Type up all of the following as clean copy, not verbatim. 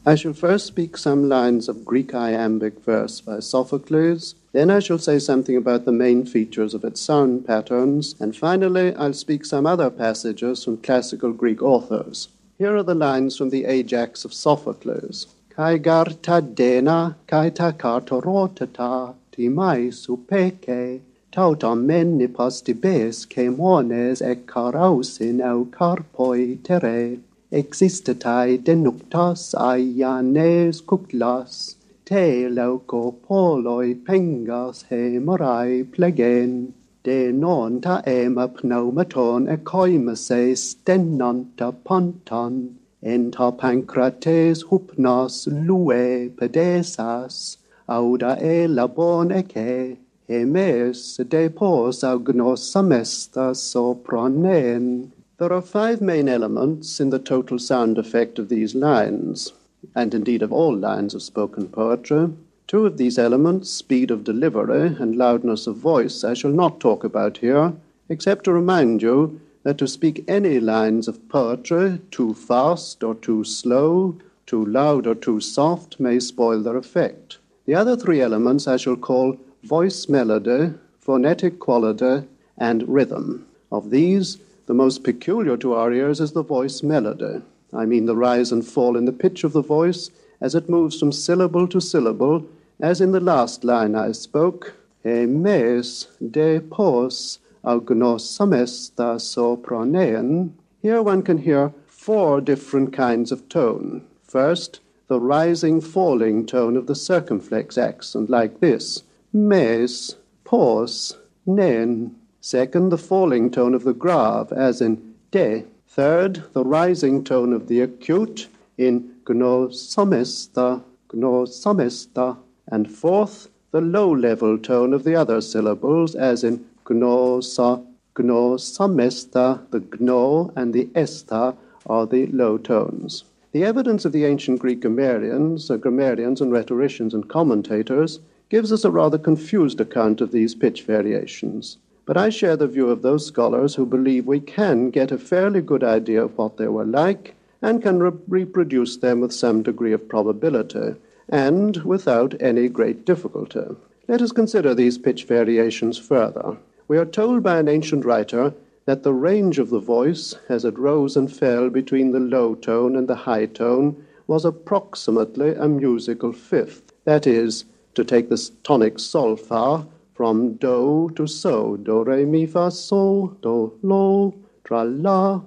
I shall first speak some lines of Greek iambic verse by Sophocles, then I shall say something about the main features of its sound patterns, and finally I'll speak some other passages from classical Greek authors. Here are the lines from the Ajax of Sophocles. Kai garta dena, kai ta kartorotata, timai supeke, tauta menipos tibes kemones ek karausin au karpoi tere, existatai denuctas aianes kuklas, te lauko poloi pengas hemorai plegen, de non ta ema pneumaton ekoimase stenanta ponton, en ta pancrates hupnas lue pedesas, auda e labon eke, emes de pos augnos samesta sopranen. There are 5 main elements in the total sound effect of these lines, and indeed of all lines of spoken poetry. 2 of these elements, speed of delivery and loudness of voice, I shall not talk about here, except to remind you that to speak any lines of poetry too fast or too slow, too loud or too soft, may spoil their effect. The other 3 elements I shall call voice melody, phonetic quality, and rhythm. Of these, the most peculiar to our ears is the voice melody. I mean the rise and fall in the pitch of the voice as it moves from syllable to syllable, as in the last line I spoke, emes de pos augnos samesta sopranen. Here one can hear 4 different kinds of tone. First, the rising-falling tone of the circumflex accent, like this, mes, pos, nen. Second, the falling tone of the grave, as in de. Third, the rising tone of the acute, in gnosomesta, gnosomesta. And fourth, the low-level tone of the other syllables, as in gnosa, gnosomesta. The gno and the esta are the low tones. The evidence of the ancient Greek grammarians and rhetoricians and commentators gives us a rather confused account of these pitch variations. But I share the view of those scholars who believe we can get a fairly good idea of what they were like and can reproduce them with some degree of probability, and without any great difficulty. Let us consider these pitch variations further. We are told by an ancient writer that the range of the voice, as it rose and fell between the low tone and the high tone, was approximately a musical fifth. That is, to take the tonic sol fa from do to so, do, re, mi, fa, sol, do, lo, tra, la.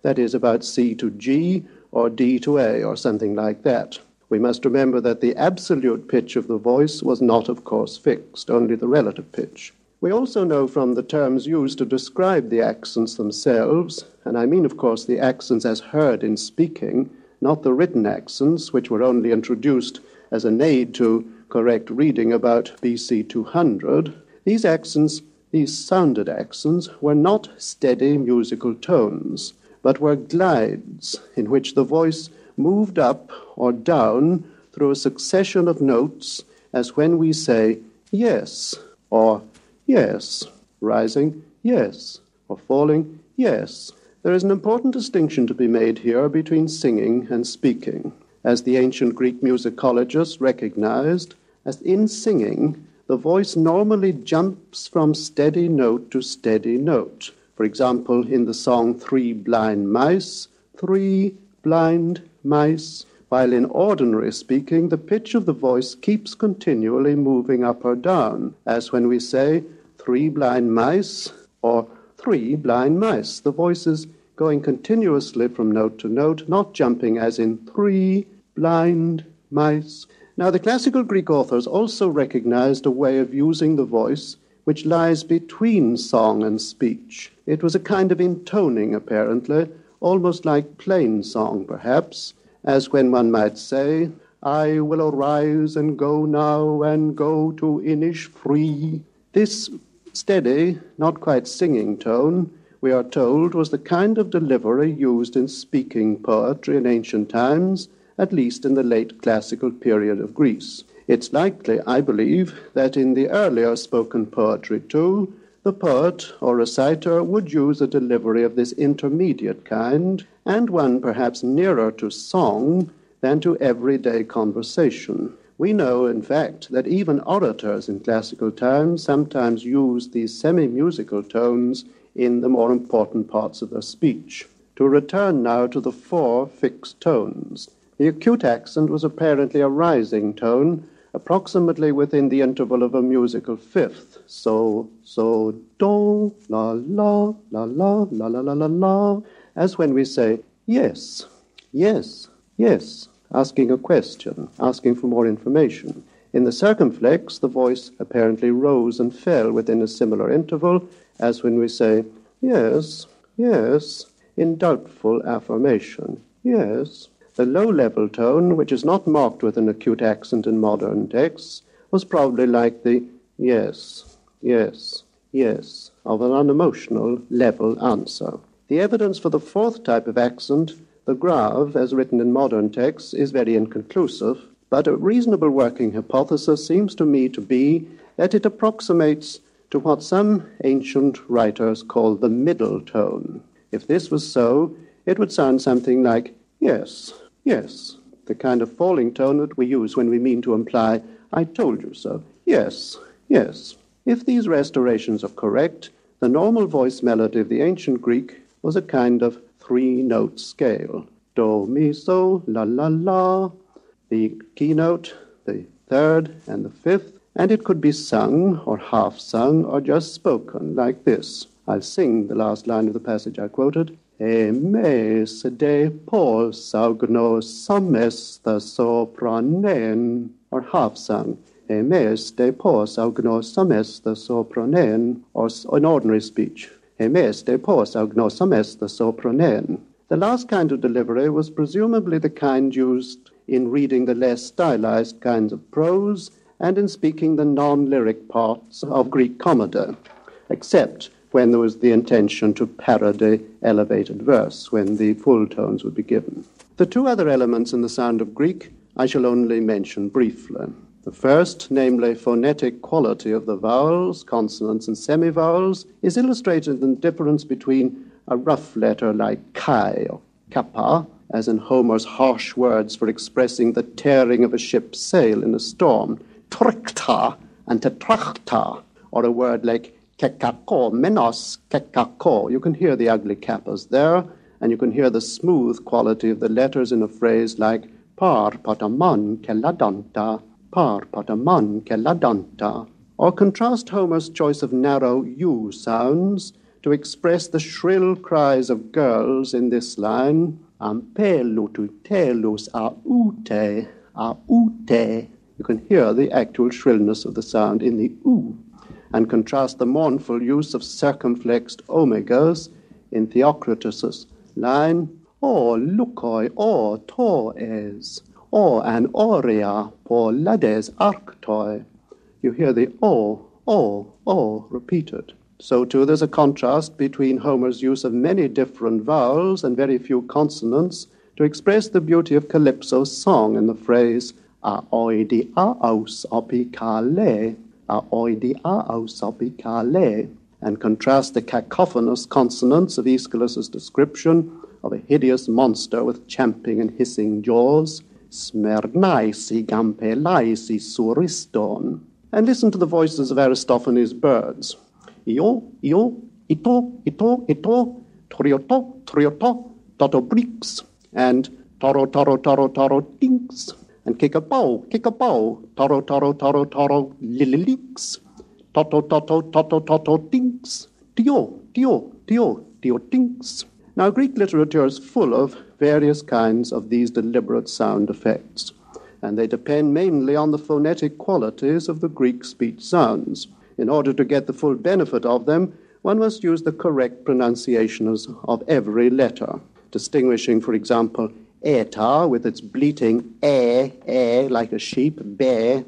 That is about C to G or D to A or something like that. We must remember that the absolute pitch of the voice was not, of course, fixed, only the relative pitch. We also know from the terms used to describe the accents themselves, and I mean, of course, the accents as heard in speaking, not the written accents, which were only introduced as an aid to correct reading about BC 200. These accents, these sounded accents, were not steady musical tones, but were glides in which the voice moved up or down through a succession of notes, as when we say yes, or yes, rising, yes, or falling, yes. There is an important distinction to be made here between singing and speaking, as the ancient Greek musicologists recognized, as in singing, the voice normally jumps from steady note to steady note. For example, in the song Three Blind Mice, 3 blind mice, while in ordinary speaking, the pitch of the voice keeps continually moving up or down, as when we say 3 blind mice or 3 blind mice. The voice is going continuously from note to note, not jumping as in 3 blind mice. Now, the classical Greek authors also recognized a way of using the voice which lies between song and speech. It was a kind of intoning, apparently, almost like plain song, perhaps, as when one might say, I will arise and go now and go to Inish free. This steady, not quite singing tone, we are told, was the kind of delivery used in speaking poetry in ancient times, at least in the late classical period of Greece. It's likely, I believe, that in the earlier spoken poetry too, the poet or reciter would use a delivery of this intermediate kind, and one perhaps nearer to song than to everyday conversation. We know, in fact, that even orators in classical times sometimes used these semi-musical tones in the more important parts of their speech. To return now to the 4 fixed tones. The acute accent was apparently a rising tone, approximately within the interval of a musical fifth. So, do, la, la, la, la, la, la, la, la, la, as when we say, yes, yes, yes, asking a question, asking for more information. In the circumflex, the voice apparently rose and fell within a similar interval, as when we say, yes, yes, in doubtful affirmation, yes. The low-level tone, which is not marked with an acute accent in modern texts, was probably like the yes, yes, yes, of an unemotional, level answer. The evidence for the 4th type of accent, the grave, as written in modern texts, is very inconclusive, but a reasonable working hypothesis seems to me to be that it approximates to what some ancient writers call the middle tone. If this was so, it would sound something like yes, yes, the kind of falling tone that we use when we mean to imply, I told you so, yes, yes. If these restorations are correct, the normal voice melody of the ancient Greek was a kind of 3-note scale. Do, mi, so, la, la, la, the keynote, the 3rd and the 5th, and it could be sung or half-sung or just spoken like this. I'll sing the last line of the passage I quoted. Emes de pos augnos sames the sopranen, or half-sung. Emes de pos augnos sames the sopranen, or in ordinary speech. Emes de pos augnos sames the sopranen. The last kind of delivery was presumably the kind used in reading the less stylized kinds of prose and in speaking the non-lyric parts of Greek comedy, except when there was the intention to parody elevated verse, when the full tones would be given. The 2 other elements in the sound of Greek I shall only mention briefly. The first, namely phonetic quality of the vowels, consonants, and semivowels, is illustrated in the difference between a rough letter like chi or kappa, as in Homer's harsh words for expressing the tearing of a ship's sail in a storm, trikta and tetrachta, or a word like kekako, menos kekako. You can hear the ugly kappas there, and you can hear the smooth quality of the letters in a phrase like par pataman keladanta, par pataman keladanta. Or contrast Homer's choice of narrow U sounds to express the shrill cries of girls in this line, ampelu tu telus aute, aute. You can hear the actual shrillness of the sound in the U, and contrast the mournful use of circumflexed omegas in Theocritus's line, o lukoi o toes, o an aurea por lades arctoi. You hear the o repeated. So too there's a contrast between Homer's use of many different vowels and very few consonants to express the beauty of Calypso's song in the phrase aoidi aos opikale, aoidi aos opikale, and contrast the cacophonous consonants of Aeschylus's description of a hideous monster with champing and hissing jaws, smernaisi gampelaisi suriston, and listen to the voices of Aristophanes' birds. Io, ito, trioto, totobrix, and toro, tinks, and kickabao, toro, lililix, toto, tinks, tio, tinks. Now, Greek literature is full of various kinds of these deliberate sound effects, and they depend mainly on the phonetic qualities of the Greek speech sounds. In order to get the full benefit of them, one must use the correct pronunciations of every letter, distinguishing, for example, eta with its bleating like a sheep, be,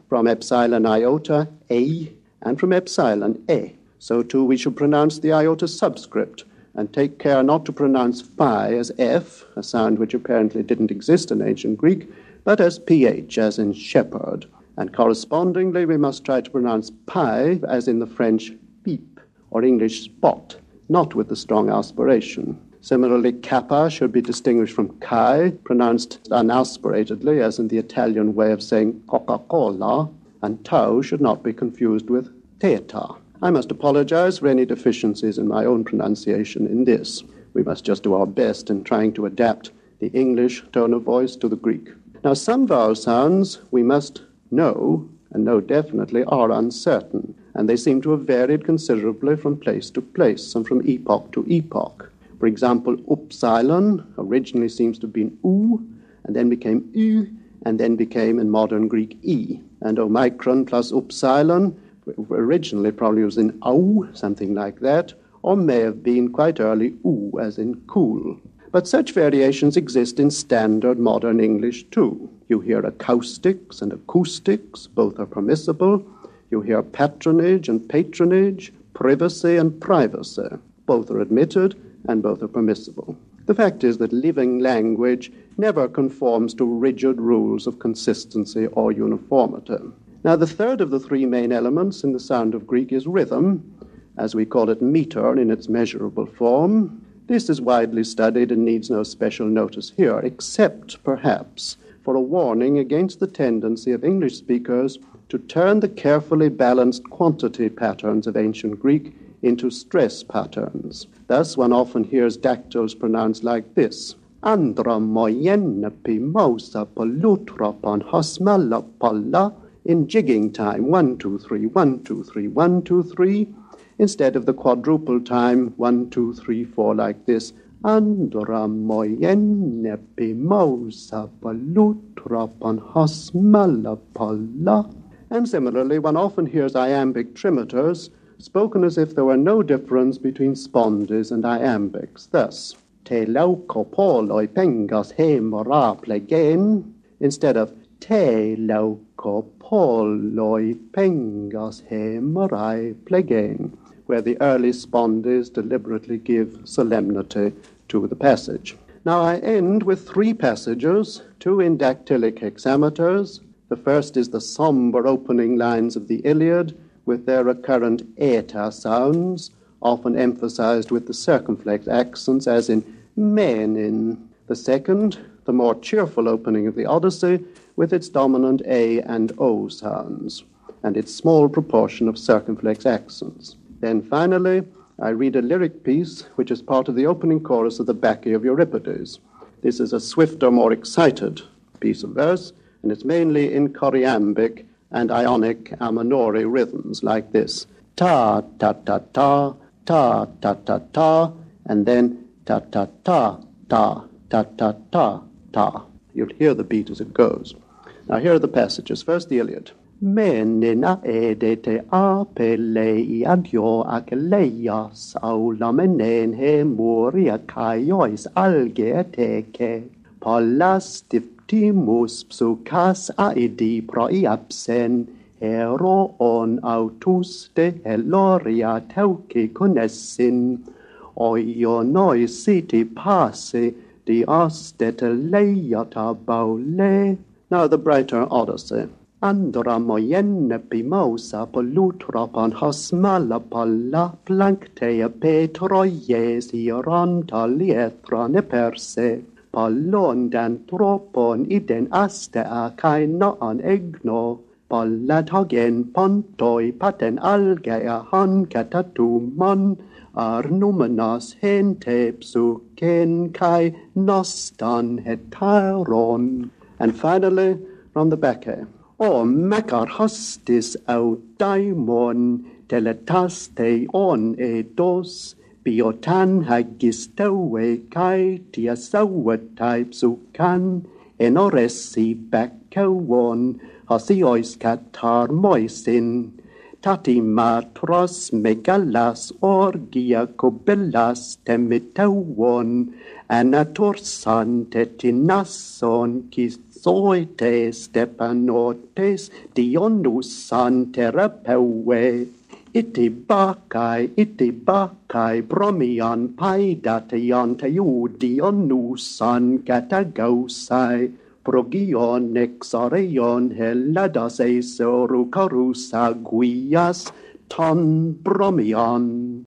from epsilon iota, a, and from epsilon, e. So too we should pronounce the iota subscript, and take care not to pronounce phi as f, a sound which apparently didn't exist in ancient Greek, but as ph, as in shepherd. And correspondingly, we must try to pronounce pi as in the French peep, or English spot, not with the strong aspiration. Similarly, kappa should be distinguished from kai, pronounced unaspiratedly, as in the Italian way of saying Coca-Cola, and tau should not be confused with theta. I must apologize for any deficiencies in my own pronunciation in this. We must just do our best in trying to adapt the English tone of voice to the Greek. Now, some vowel sounds we must know, and know definitely, are uncertain, and they seem to have varied considerably from place to place and from epoch to epoch. For example, upsilon originally seems to have been u, and then became u, and then became in modern Greek e. And omicron plus upsilon originally probably was in au, something like that, or may have been quite early u, as in cool. But such variations exist in standard modern English too. You hear acoustics and acoustics, both are permissible. You hear patronage and patronage, privacy and privacy, both are admitted and both are permissible. The fact is that living language never conforms to rigid rules of consistency or uniformity. Now, the third of the three main elements in the sound of Greek is rhythm, as we call it meter in its measurable form. This is widely studied and needs no special notice here, except, perhaps, for a warning against the tendency of English speakers to turn the carefully balanced quantity patterns of ancient Greek into stress patterns. Thus, one often hears dactyls pronounced like this: Andra moyenne pimosa polutropon hosmala polla, in jigging time, 1, 2, 3, 1, 2, 3, 1, 2, 3, instead of the quadruple time, 1, 2, 3, 4, like this: Andra moyenne pimosa polutropon hosmala polla. And similarly, one often hears iambic trimeters spoken as if there were no difference between spondes and iambics. Thus, te laukopoloi pengas hemora plegen, instead of te laukopoloi pengas hemorai plegen, where the early spondes deliberately give solemnity to the passage. Now I end with three passages, two in dactylic hexameters. The first is the somber opening lines of the Iliad, with their recurrent eta sounds, often emphasized with the circumflex accents, as in menin. The second, the more cheerful opening of the Odyssey, with its dominant a and o sounds, and its small proportion of circumflex accents. Then finally, I read a lyric piece which is part of the opening chorus of the Bacchae of Euripides. This is a swifter, more excited piece of verse, and it's mainly in choriambic and ionic a minore rhythms like this: ta ta ta ta ta ta ta ta, and then ta ta ta ta ta ta ta ta. You'll hear the beat as it goes. Now here are the passages. First, the Iliad. Menina edete apelei adio akleias aula menen he moria kaiois algeteke pallas Timus psukas aidi proiapsen hero on autus de heloria teuki konessin oio noi siti passe di ostete leiata baule. Now the brighter Odyssey. Andra moyenne pimosa polutropon hosmala polla planctea petroies hieron taliethrone perse. Pollon dantropon iden astea kai noon egno, pollatogen pontoi paten algea han catatumon, arnumenos hente psuken kai nostan hetaron. And finally, from the Bacchae. O makar hostis au daimon teletaste on edos, biotan hagistowe kai tiasawatai psukan, enoresi backawon, hosiois katar moisin, tati matros megalas orgia kobelas temitawon, anatorsan tetinason kisoite stepanotes dionusan terapewe. Iti bakai bromian paidatayan tayu dionusan katagausai, progion exoreon heladas esorukarusa guias ton bromian.